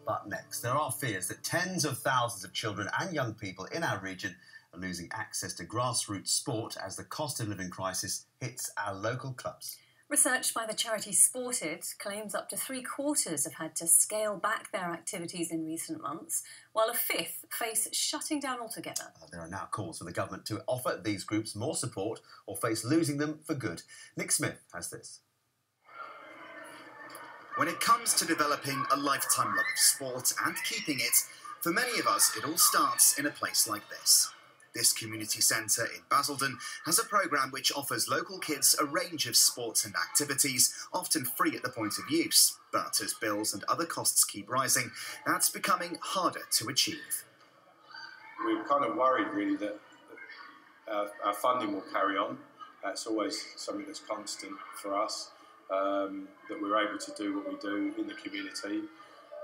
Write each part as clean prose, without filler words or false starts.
But next, there are fears that tens of thousands of children and young people in our region are losing access to grassroots sport as the cost of living crisis hits our local clubs. Research by the charity Sported claims up to 3/4 have had to scale back their activities in recent months, while a fifth face shutting down altogether. There are now calls for the government to offer these groups more support or face losing them for good. Nick Smith has this. When it comes to developing a lifetime love of sport and keeping it, for many of us it all starts in a place like this. This community centre in Basildon has a programme which offers local kids a range of sports and activities, often free at the point of use. But as bills and other costs keep rising, that's becoming harder to achieve. We're kind of worried really that our funding will carry on. That's always something that's constant for us, that we're able to do what we do in the community.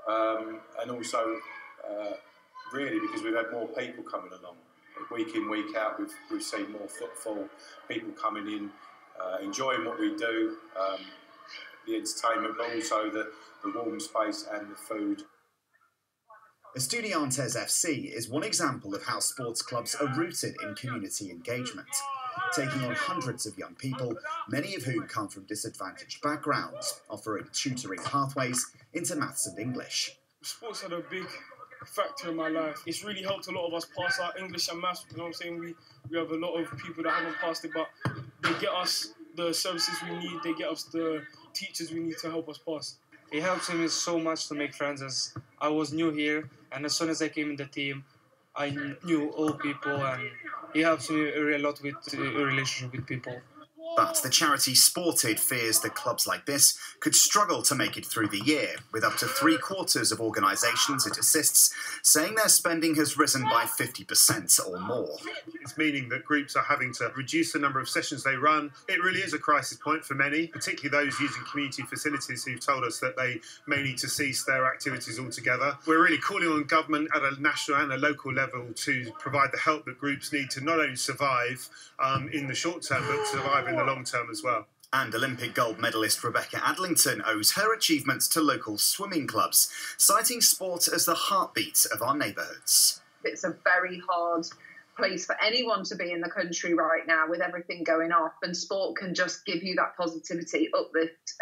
And also, really, because we've had more people coming along. Week in, week out, we've seen more footfall, people coming in, enjoying what we do, the entertainment, but also the warm space and the food. Estudiantes FC is one example of how sports clubs are rooted in community engagement, taking on hundreds of young people, many of whom come from disadvantaged backgrounds, offering tutoring pathways into maths and English. Sports had a big factor in my life. It's really helped a lot of us pass our English and maths. You know what I'm saying? We have a lot of people that haven't passed it, but they get us the services we need, they get us the teachers we need to help us pass. It helps me so much to make friends, as I was new here, and as soon as I came in the team, I knew all people, and it helps me a lot with a relationship with people. But the charity Sported fears that clubs like this could struggle to make it through the year, with up to 3/4 of organisations it assists saying their spending has risen by 50% or more. It's meaning that groups are having to reduce the number of sessions they run. It really is a crisis point for many, particularly those using community facilities who've told us that they may need to cease their activities altogether. We're really calling on government at a national and a local level to provide the help that groups need to not only survive in the short term, but survive in the long term as well. And Olympic gold medalist Rebecca Adlington owes her achievements to local swimming clubs, citing sport as the heartbeat of our neighbourhoods. It's a very hard place for anyone to be in the country right now with everything going off, and sport can just give you that positivity, uplift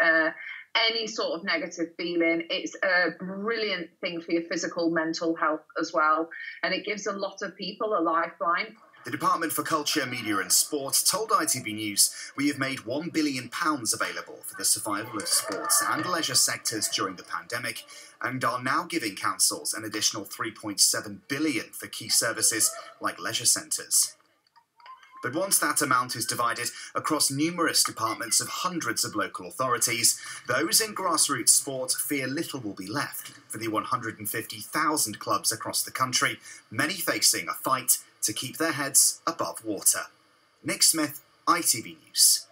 any sort of negative feeling. It's a brilliant thing for your physical, mental health as well, and it gives a lot of people a lifeline. The Department for Culture, Media and Sport told ITV News we have made £1 billion available for the survival of sports and leisure sectors during the pandemic, and are now giving councils an additional £3.7 billion for key services like leisure centres. But once that amount is divided across numerous departments of hundreds of local authorities, those in grassroots sport fear little will be left for the 150,000 clubs across the country, many facing a fight to keep their heads above water. Nick Smith, ITV News.